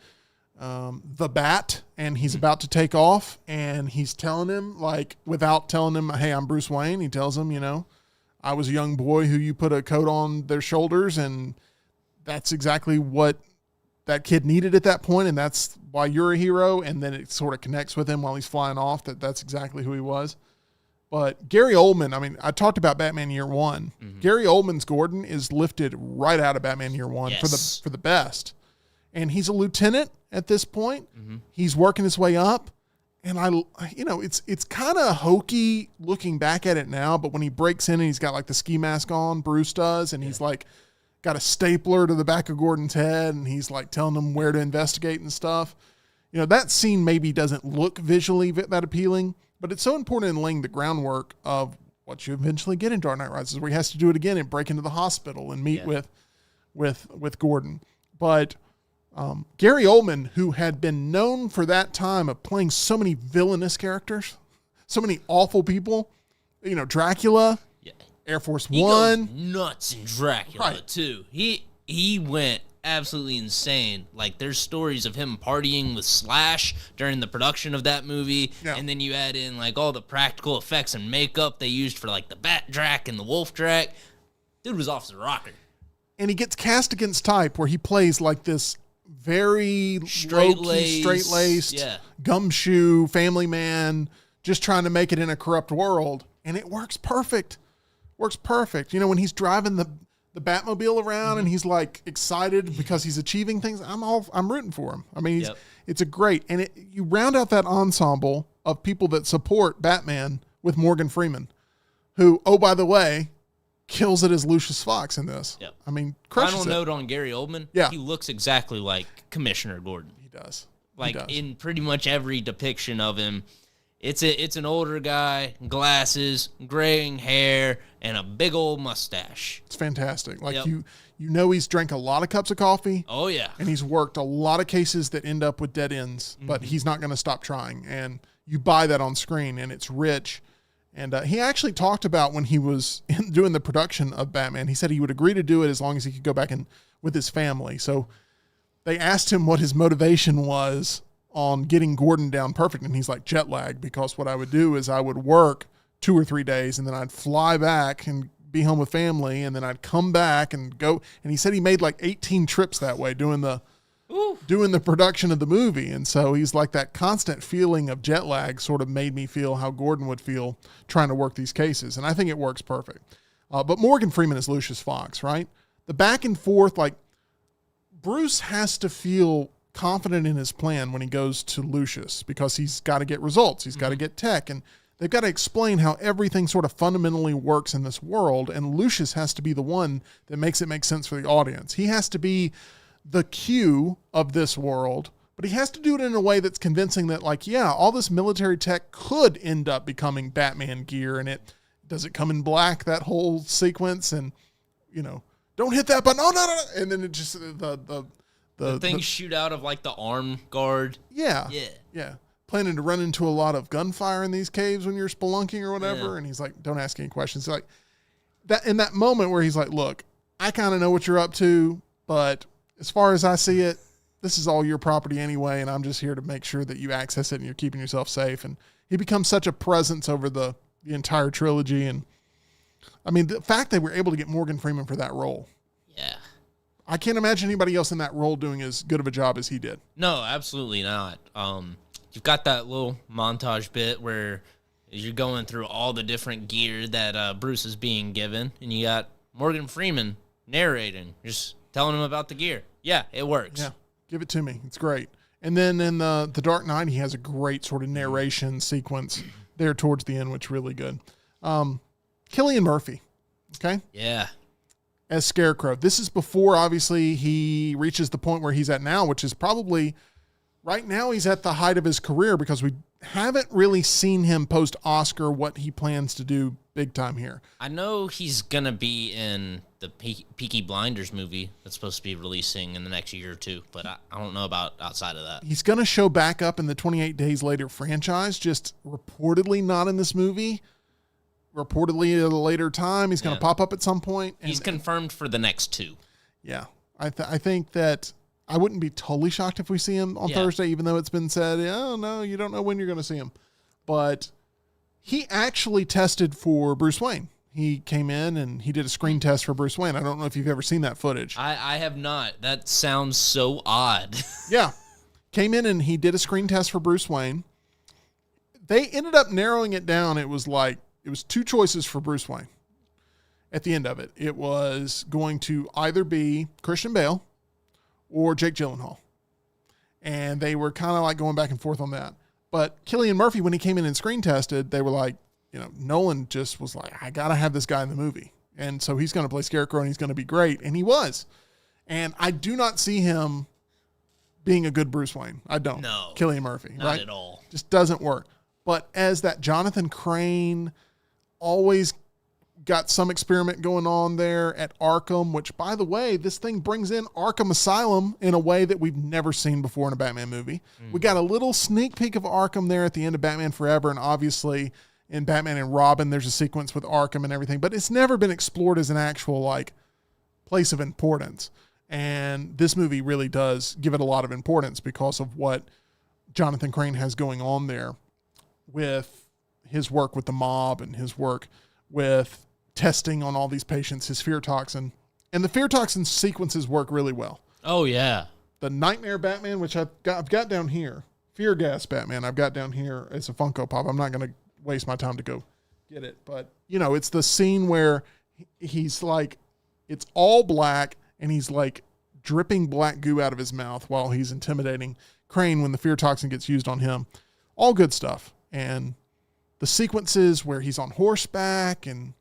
the Bat and he's about to take off and he's telling him, like, without telling him, hey, I'm Bruce Wayne. He tells him, I was a young boy who you put a coat on their shoulders, and that's exactly what that kid needed at that point, and that's why you're a hero. And then it sort of connects with him while he's flying off, that's exactly who he was. But Gary Oldman, I mean, I talked about Batman Year One. Gary Oldman's Gordon is lifted right out of Batman Year One for the best. And he's a lieutenant at this point. He's working his way up. And it's kind of hokey looking back at it now, but when he breaks in and he's got like the ski mask on, Bruce does, and he's like got a stapler to the back of Gordon's head and he's like telling him where to investigate and stuff. That scene maybe doesn't look visually that appealing, but it's so important in laying the groundwork of what you eventually get in Dark Knight Rises, where he has to do it again and break into the hospital and meet with Gordon. But Gary Oldman, who had been known for that time of playing so many villainous characters, so many awful people, Dracula, Air Force One. Goes nuts in Dracula, too. He went absolutely insane. Like, there's stories of him partying with Slash during the production of that movie, and then you add in, like, all the practical effects and makeup they used for, like, the Bat Drac and the Wolf Drac. Dude was off the rocker. And he gets cast against type, where he plays, like, this very straight-laced, gumshoe family man, just trying to make it in a corrupt world. And it works perfect. When he's driving the Batmobile around and he's like excited because he's achieving things, I'm rooting for him. I mean, it's a great, and you round out that ensemble of people that support Batman with Morgan Freeman, who, oh, by the way, kills it as Lucius Fox in this. I mean, crushes Final note on Gary Oldman. He looks exactly like Commissioner Gordon. He does. In pretty much every depiction of him, It's an older guy, glasses, graying hair, and a big old mustache. It's fantastic. Like Yep. you know he's drank a lot of cups of coffee. Oh yeah. And he's worked a lot of cases that end up with dead ends, but he's not going to stop trying. And you buy that on screen, and it's rich. And he actually talked about when he was doing the production of Batman, he said he would agree to do it as long as he could go back and with his family. So they asked him what his motivation was on getting Gordon down perfect. And he's like, jet lag, because what I would do is I would work 2 or 3 days and then I'd fly back and be home with family. And then I'd come back and go. And he said he made like 18 trips that way doing the production of the movie. And so he's like, that constant feeling of jet lag sort of made me feel how Gordon would feel trying to work these cases. And I think it works perfect. But Morgan Freeman is Lucius Fox, right? The back and forth, like Bruce has to feel confident in his plan when he goes to Lucius because he's got to get results. He's got to get tech, and they've got to explain how everything sort of fundamentally works in this world. And Lucius has to be the one that makes it make sense for the audience. He has to be the Q of this world, but he has to do it in a way that's convincing that, like, yeah, all this military tech could end up becoming Batman gear. And does it come in black, that whole sequence? And, you know, don't hit that button. Oh, no. And then it just, the things shoot out of like the arm guard. Yeah. Yeah. Yeah. Planning to run into a lot of gunfire in these caves when you're spelunking or whatever. Yeah. And he's like, don't ask any questions. Like that in that moment where he's like, look, I kind of know what you're up to, but as far as I see it, this is all your property anyway. And I'm just here to make sure that you access it and you're keeping yourself safe. And he becomes such a presence over the entire trilogy. And I mean, the fact that we're able to get Morgan Freeman for that role. Yeah. I can't imagine anybody else in that role doing as good of a job as he did. No, absolutely not. You've got that little montage bit where you're going through all the different gear that Bruce is being given, and you got Morgan Freeman narrating, just telling him about the gear. Yeah, it works. Yeah, give it to me. It's great. And then in the Dark Knight, he has a great sort of narration sequence there towards the end, which is really good. Cillian Murphy, okay? Yeah. As Scarecrow. This is before, obviously, he reaches the point where he's at now, which is probably, right now he's at the height of his career because we haven't really seen him post-Oscar what he plans to do big time here. I know he's going to be in the Peaky Blinders movie that's supposed to be releasing in the next year or two, but I don't know about outside of that. He's going to show back up in the 28 Days Later franchise, just reportedly not in this movie. Reportedly at a later time, he's going to pop up at some point. He's confirmed for the next 2. Yeah. I think that I wouldn't be totally shocked if we see him on Thursday, even though it's been said, oh, no, you don't know when you're going to see him. But he actually tested for Bruce Wayne. He came in and he did a screen test for Bruce Wayne. I don't know if you've ever seen that footage. I have not. That sounds so odd. Yeah. Came in and he did a screen test for Bruce Wayne. They ended up narrowing it down. It was 2 choices for Bruce Wayne. At the end of it, it was going to either be Christian Bale or Jake Gyllenhaal. And they were kind of like going back and forth on that. But Cillian Murphy, when he came in and screen tested, they were like, Nolan just was like, I got to have this guy in the movie. And so he's going to play Scarecrow and he's going to be great. And he was. And I do not see him being a good Bruce Wayne. I don't. No. Cillian Murphy. Not right? at all. Just doesn't work. But as that Jonathan Crane, always got some experiment going on there at Arkham, which, by the way, this thing brings in Arkham Asylum in a way that we've never seen before in a Batman movie. We got a little sneak peek of Arkham there at the end of Batman Forever, and obviously in Batman and Robin, there's a sequence with Arkham and everything, but it's never been explored as an actual, like, place of importance. And this movie really does give it a lot of importance because of what Jonathan Crane has going on there with his work with the mob and his work with testing on all these patients, his fear toxin. And the fear toxin sequences work really well. Oh, yeah. The Nightmare Batman, which I've got down here, Fear Gas Batman, I've got down here as a Funko Pop. I'm not going to waste my time to go get it. But, it's the scene where he's like, it's all black and he's like dripping black goo out of his mouth while he's intimidating Crane when the fear toxin gets used on him. All good stuff. And the sequences where he's on horseback and,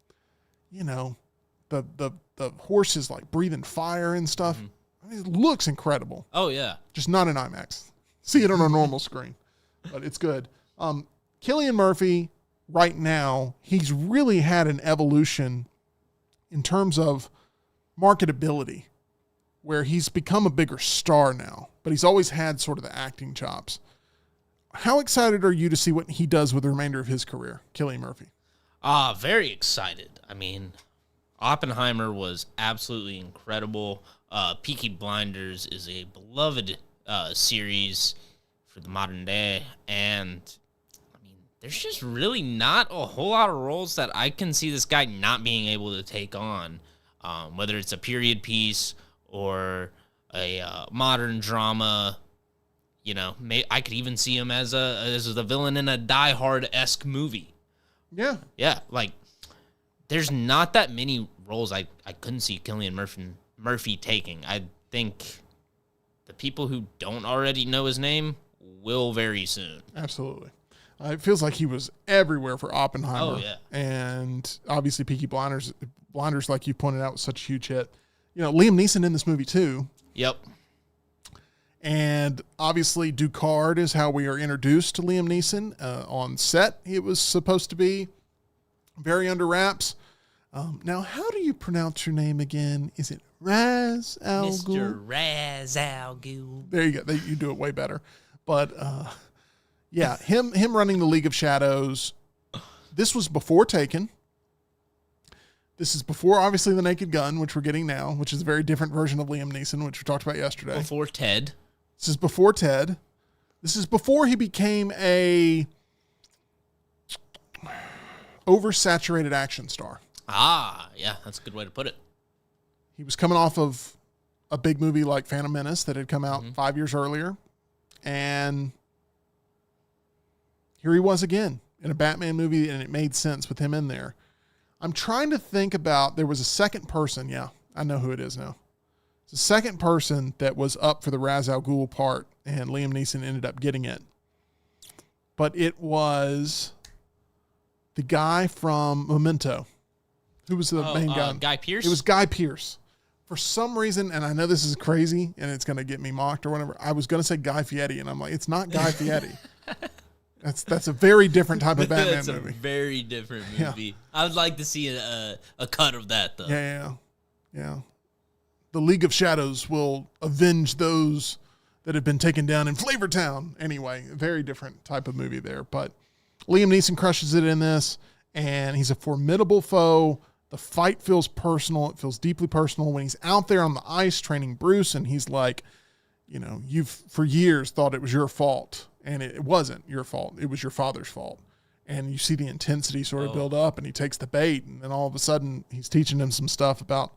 the horse is like breathing fire and stuff. I mean, it looks incredible. Oh, yeah. Just not in IMAX. See it on a normal screen, but it's good. Cillian Murphy, right now, he's really had an evolution in terms of marketability, where he's become a bigger star now, but he's always had sort of the acting chops. How excited are you to see what he does with the remainder of his career, Cillian Murphy? Very excited. I mean, Oppenheimer was absolutely incredible. Peaky Blinders is a beloved series for the modern day, and I mean, there's just really not a whole lot of roles that I can see this guy not being able to take on, whether it's a period piece or a modern drama. You know, I could even see him as the villain in a Die Hard-esque movie. Yeah. Yeah, like, there's not that many roles I couldn't see Cillian Murphy taking. I think the people who don't already know his name will very soon. Absolutely. It feels like he was everywhere for Oppenheimer. Oh, yeah. And obviously Peaky Blinders, like you pointed out, was such a huge hit. You know, Liam Neeson in this movie, too. Yep. And obviously Ducard is how we are introduced to Liam Neeson. On set, it was supposed to be very under wraps. Now, how do you pronounce your name again? Is it Raz Al Ghul? Mr. Raz Al Ghul. There you go. You do it way better. But, yeah, him running the League of Shadows. This was before Taken. This is before, obviously, The Naked Gun, which we're getting now, which is a very different version of Liam Neeson, which we talked about yesterday. Before Ted. This is before Ted. This is before he became a oversaturated action star. Yeah, that's a good way to put it. He was coming off of a big movie like Phantom Menace that had come out 5 years earlier. And here he was again in a Batman movie, and it made sense with him in there. I'm trying to think about, there was a second person. Yeah, I know who it is now. It's the second person that was up for the Ra's al Ghul part, and Liam Neeson ended up getting it. But it was the guy from Memento. Who was the main guy? Guy Pearce? It was Guy Pearce. For some reason, and I know this is crazy, and it's going to get me mocked or whatever, I was going to say Guy Fieri, and I'm like, it's not Guy Fieri. That's a very different type of Batman That's movie. a very different movie. Yeah. I would like to see a cut of that, though. Yeah. The League of Shadows will avenge those that have been taken down in Flavortown. Anyway, very different type of movie there. But Liam Neeson crushes it in this, and he's a formidable foe. The fight feels personal. It feels deeply personal when he's out there on the ice training Bruce, and he's like, you know, you've for years thought it was your fault, and it wasn't your fault. It was your father's fault. And you see the intensity sort of build up, and he takes the bait, and then all of a sudden he's teaching him some stuff about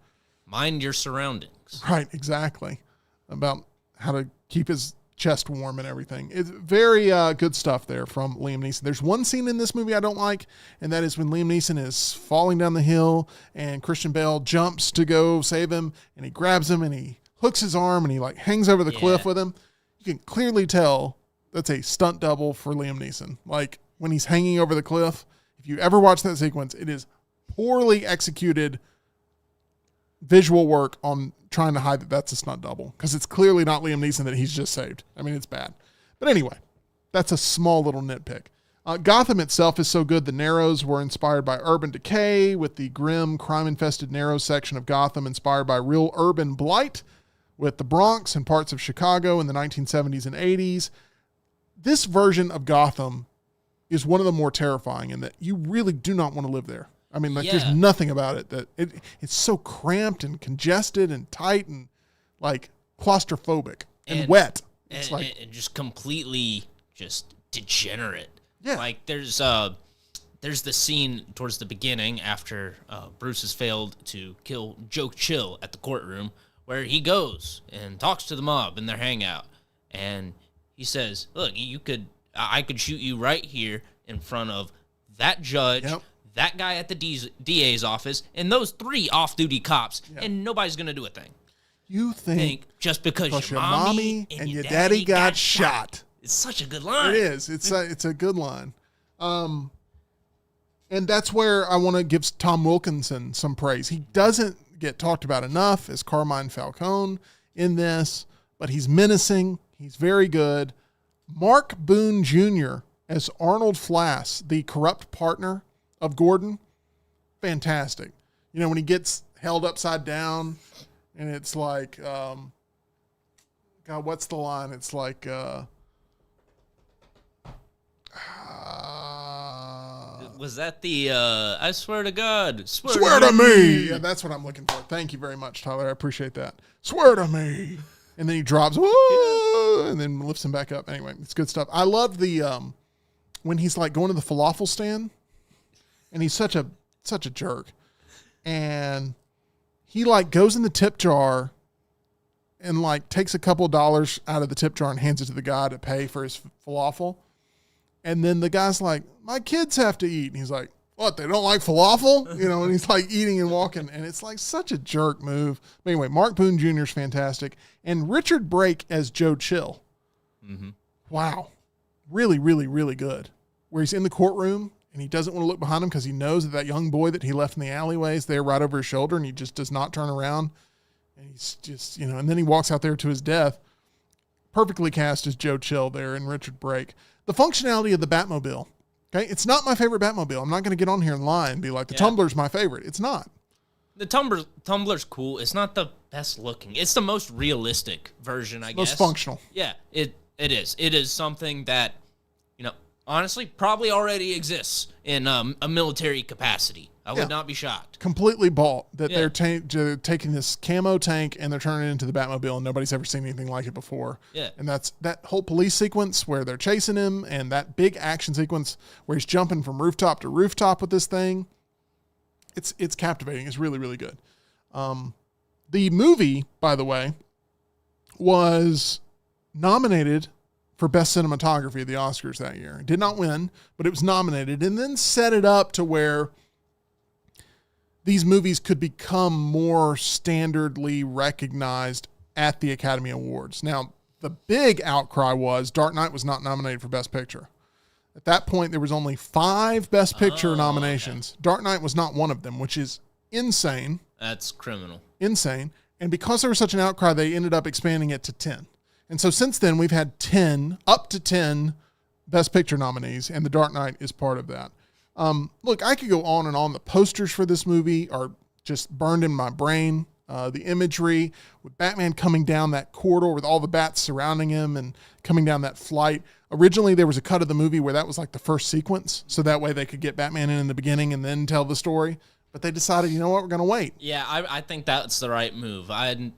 mind your surroundings. Right, exactly. About how to keep his chest warm and everything. It's very good stuff there from Liam Neeson. There's one scene in this movie I don't like, and that is when Liam Neeson is falling down the hill and Christian Bale jumps to go save him, and he grabs him and he hooks his arm and he like hangs over the cliff with him. You can clearly tell that's a stunt double for Liam Neeson. Like when he's hanging over the cliff, if you ever watch that sequence, it is poorly executed visual work on trying to hide that that's a stunt double, because it's clearly not Liam Neeson that he's just saved. I mean, it's bad. But anyway, that's a small little nitpick. Gotham itself is so good. The Narrows were inspired by urban decay, with the grim, crime-infested Narrows section of Gotham inspired by real urban blight, with the Bronx and parts of Chicago in the 1970s and 80s. This version of Gotham is one of the more terrifying in that you really do not want to live there. I mean, like, there's nothing about it that it's so cramped and congested and tight and like claustrophobic and wet. It's and just completely just degenerate. Yeah. Like there's the scene towards the beginning after Bruce has failed to kill Joe Chill at the courtroom, where he goes and talks to the mob in their hangout, and he says, "Look, I could shoot you right here in front of that judge." Yep. That guy at the DA's office, and those 3 off-duty cops, and nobody's going to do a thing. You think just because your mommy and your daddy got shot. It's such a good line. It is. It's a good line. And that's where I want to give Tom Wilkinson some praise. He doesn't get talked about enough as Carmine Falcone in this, but he's menacing. He's very good. Mark Boone Jr. as Arnold Flass, the corrupt partner of Gordon. Fantastic. You know, when he gets held upside down and it's like, God, what's the line? It's like, was that the, I swear to God, swear to me. Yeah, that's what I'm looking for. Thank you very much, Tyler. I appreciate that. Swear to me. And then he drops, whoa, and then lifts him back up. Anyway, it's good stuff. I love the, when he's like going to the falafel stand and he's such a jerk. And he like goes in the tip jar and like takes a couple of dollars out of the tip jar and hands it to the guy to pay for his falafel. And then the guy's like, my kids have to eat. And he's like, what, they don't like falafel? You know, and he's like eating and walking. And it's like such a jerk move. But anyway, Mark Boone Jr. is fantastic. And Richard Brake as Joe Chill. Mm-hmm. Wow. Really, really, really good. Where he's in the courtroom and he doesn't want to look behind him because he knows that young boy that he left in the alleyway is there right over his shoulder and he just does not turn around. And he's just, you know, and then he walks out there to his death. Perfectly cast as Joe Chill there and Richard Brake. The functionality of the Batmobile. Okay. It's not my favorite Batmobile. I'm not going to get on here and lie and be like, the Tumbler's my favorite. It's not. The Tumbler's cool. It's not the best looking. It's the most realistic version, I guess. Most functional. Yeah, it is. It is something that, you know, honestly, probably already exists in a military capacity. I would not be shocked. Completely bought that they're taking this camo tank and they're turning it into the Batmobile and nobody's ever seen anything like it before. Yeah. And that's that whole police sequence where they're chasing him and that big action sequence where he's jumping from rooftop to rooftop with this thing. It's captivating. It's really, really good. The movie, by the way, was nominated for Best Cinematography at the Oscars that year. It did not win, but it was nominated and then set it up to where these movies could become more standardly recognized at the Academy Awards. Now, the big outcry was Dark Knight was not nominated for Best Picture. At that point, there was only 5 Best Picture nominations. Okay. Dark Knight was not one of them, which is insane. That's criminal. Insane. And because there was such an outcry, they ended up expanding it to 10. And so since then, we've had up to 10 Best Picture nominees, and The Dark Knight is part of that. Look, I could go on and on. The posters for this movie are just burned in my brain. The imagery with Batman coming down that corridor with all the bats surrounding him and coming down that flight. Originally, there was a cut of the movie where that was like the first sequence, so that way they could get Batman in the beginning and then tell the story. But they decided, you know what, we're going to wait. Yeah, I think that's the right move. I've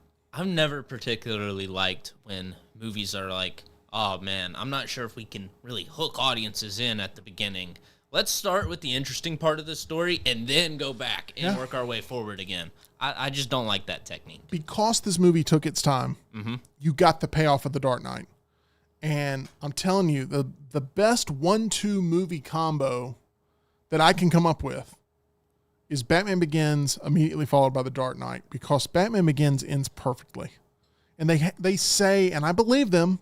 never particularly liked when movies are like, oh man, I'm not sure if we can really hook audiences in at the beginning. Let's start with the interesting part of the story and then go back and work our way forward again. I just don't like that technique. Because this movie took its time, you got the payoff of The Dark Knight. And I'm telling you, the best 1-2 movie combo that I can come up with is Batman Begins immediately followed by The Dark Knight, because Batman Begins ends perfectly. And they say, and I believe them,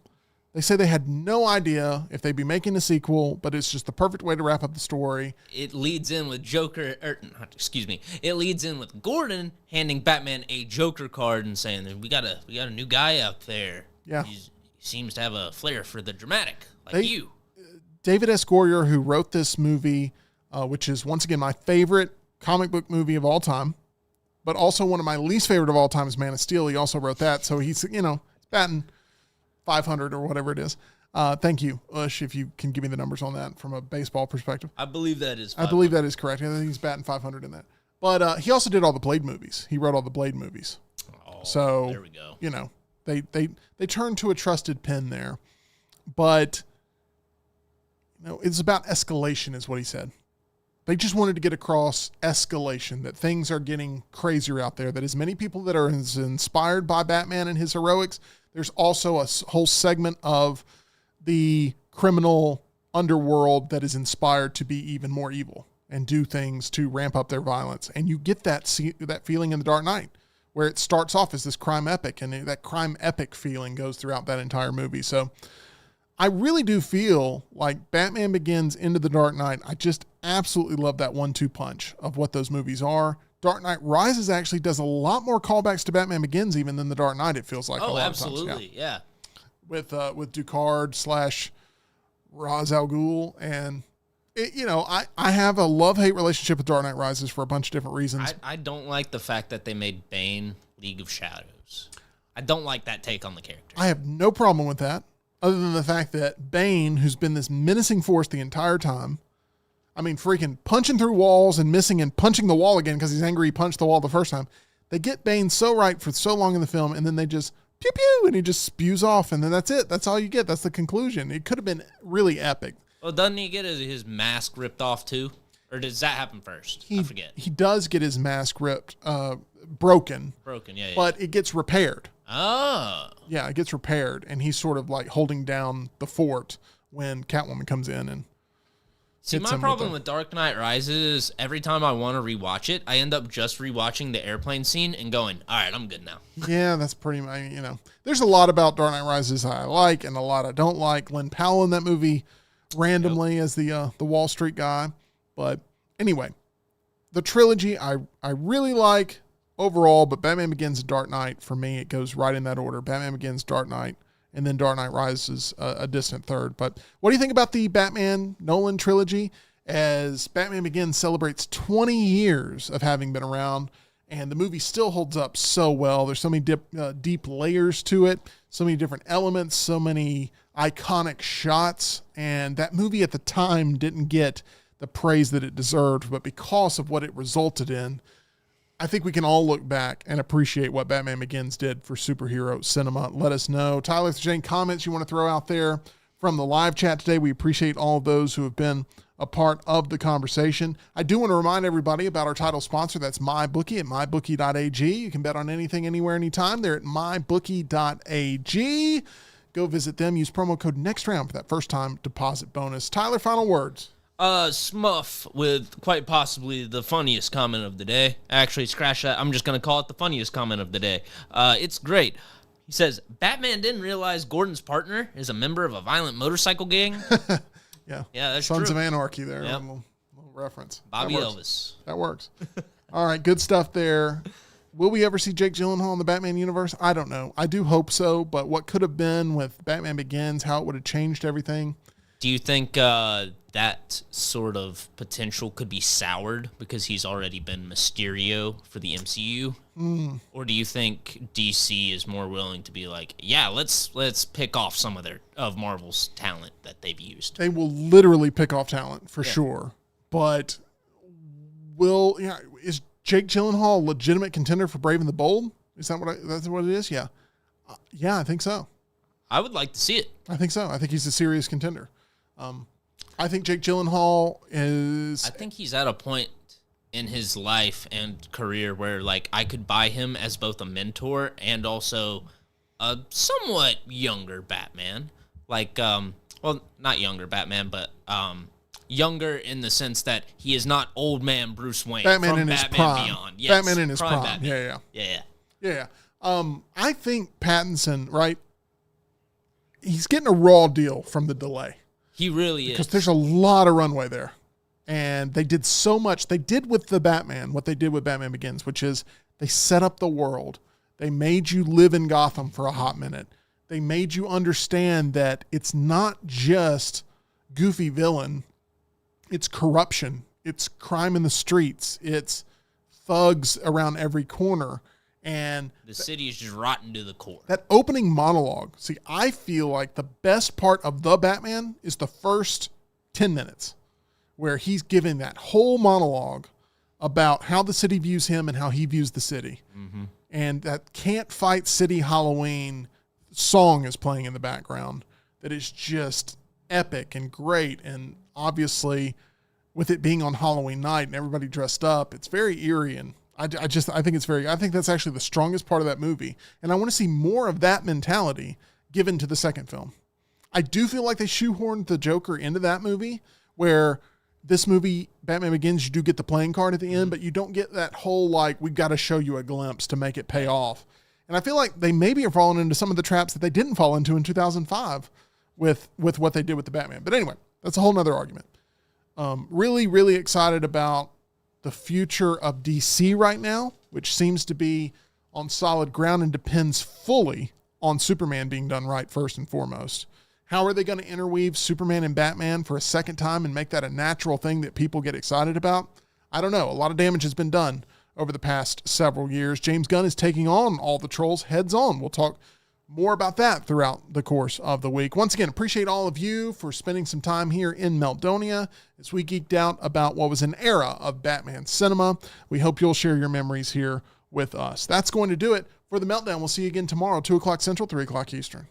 they say they had no idea if they'd be making a sequel, but it's just the perfect way to wrap up the story. It leads in with It leads in with Gordon handing Batman a Joker card and saying, "We got a new guy out there. Yeah, he seems to have a flair for the dramatic, like you." David S. Goyer, who wrote this movie, which is once again my favorite comic book movie of all time, but also one of my least favorite of all time is Man of Steel. He also wrote that, so he's batting 500 or whatever it is. Thank you, Ush, if you can give me the numbers on that from a baseball perspective. I believe that is 500. I believe that is correct. I think he's batting 500 in that. But he also did all the Blade movies. He wrote all the Blade movies. Oh, so there we go. They turned to a trusted pen there. But it's about escalation is what he said. They just wanted to get across escalation, that things are getting crazier out there, that as many people that are as inspired by Batman and his heroics, there's also a whole segment of the criminal underworld that is inspired to be even more evil and do things to ramp up their violence. And you get that feeling in The Dark Knight, where it starts off as this crime epic, and that crime epic feeling goes throughout that entire movie. So I really do feel like Batman Begins into The Dark Knight. I just absolutely love that 1-2 punch of what those movies are. Dark Knight Rises actually does a lot more callbacks to Batman Begins even than The Dark Knight, it feels like. Oh, absolutely, yeah. With Ducard / Ra's al Ghul. And, I have a love-hate relationship with Dark Knight Rises for a bunch of different reasons. I don't like the fact that they made Bane League of Shadows. I don't like that take on the character. I have no problem with that, other than the fact that Bane, who's been this menacing force the entire time, I mean, freaking punching through walls and missing and punching the wall again because he's angry he punched the wall the first time. They get Bane so right for so long in the film, and then they just pew pew, and he just spews off, and then that's it. That's all you get. That's the conclusion. It could have been really epic. Well, doesn't he get his mask ripped off too? Or does that happen first? I forget. He does get his mask ripped, broken. Broken, yeah. But it gets repaired. Oh. Yeah, it gets repaired, and he's sort of like holding down the fort when Catwoman comes in and see, my problem with Dark Knight Rises is every time I want to rewatch it, I end up just rewatching the airplane scene and going, all right, I'm good now. Yeah, that's pretty much, there's a lot about Dark Knight Rises I like and a lot I don't like. Lynn Powell in that movie randomly as the Wall Street guy. But anyway, the trilogy I really like overall, but Batman Begins and Dark Knight, for me, it goes right in that order. Batman Begins, Dark Knight, and then Dark Knight Rises a distant third. But what do you think about the Batman Nolan trilogy as Batman Begins celebrates 20 years of having been around, and the movie still holds up so well? There's so many deep layers to it, so many different elements, so many iconic shots, and that movie at the time didn't get the praise that it deserved, but because of what it resulted in, I think we can all look back and appreciate what Batman Begins did for superhero cinema. Let us know. Tyler, if there's any comments you want to throw out there from the live chat today, we appreciate all of those who have been a part of the conversation. I do want to remind everybody about our title sponsor. That's MyBookie at mybookie.ag. You can bet on anything, anywhere, anytime. They're at mybookie.ag. Go visit them. Use promo code NEXTROUND for that first-time deposit bonus. Tyler, final words. Smuff with quite possibly the funniest comment of the day. Actually, scratch that. I'm just going to call it the funniest comment of the day. It's great. He says, Batman didn't realize Gordon's partner is a member of a violent motorcycle gang. Yeah, that's Sons true. of Anarchy there. Yep. A little reference. Bobby That works. Elvis. That works. All right, good stuff there. Will we ever see Jake Gyllenhaal in the Batman universe? I don't know. I do hope so, but what could have been with Batman Begins, how it would have changed everything. Do you think that sort of potential could be soured because he's already been Mysterio for the MCU? Or do you think DC is more willing to be like, yeah, let's pick off some of Marvel's talent that they've used? They will literally pick off talent for sure. But is Jake Gyllenhaal a legitimate contender for Brave and the Bold? Is that that's what it is? Yeah. Yeah, I think so. I would like to see it. I think so. I think he's a serious contender. I think Jake Gyllenhaal is... I think he's at a point in his life and career where, like, I could buy him as both a mentor and also a somewhat younger Batman. Like, well, not younger Batman, but younger in the sense that he is not old man Bruce Wayne Batman from in his Batman prime. Beyond. Yes, Batman in his prime. Batman. Yeah. I think Pattinson, right? He's getting a raw deal from the delay. He really is. Because there's a lot of runway there. And they did so much. They did with the Batman what they did with Batman Begins, which is they set up the world. They made you live in Gotham for a hot minute. They made you understand that it's not just goofy villain. It's corruption. It's crime in the streets. It's thugs around every corner. And the city is just rotten to the core. That opening monologue. See, I feel like the best part of The Batman is the first 10 minutes where he's giving that whole monologue about how the city views him and how he views the city. Mm-hmm. And that Can't Fight City Halloween song is playing in the background that is just epic and great. And obviously with it being on Halloween night and everybody dressed up, it's very eerie, and I think that's actually the strongest part of that movie. And I want to see more of that mentality given to the second film. I do feel like they shoehorned the Joker into that movie, where this movie, Batman Begins, you do get the playing card at the end, but you don't get that whole, like, we've got to show you a glimpse to make it pay off. And I feel like they maybe are falling into some of the traps that they didn't fall into in 2005 with what they did with the Batman. But anyway, that's a whole nother argument. Really, really excited about the future of DC right now, which seems to be on solid ground and depends fully on Superman being done right first and foremost. How are they going to interweave Superman and Batman for a second time and make that a natural thing that people get excited about? I don't know. A lot of damage has been done over the past several years. James Gunn is taking on all the trolls heads on. We'll talk more about that throughout the course of the week. Once again, appreciate all of you for spending some time here in Meltdonia as we geeked out about what was an era of Batman cinema. We hope you'll share your memories here with us. That's going to do it for the Meltdown. We'll see you again tomorrow, 2 o'clock Central, 3 o'clock Eastern.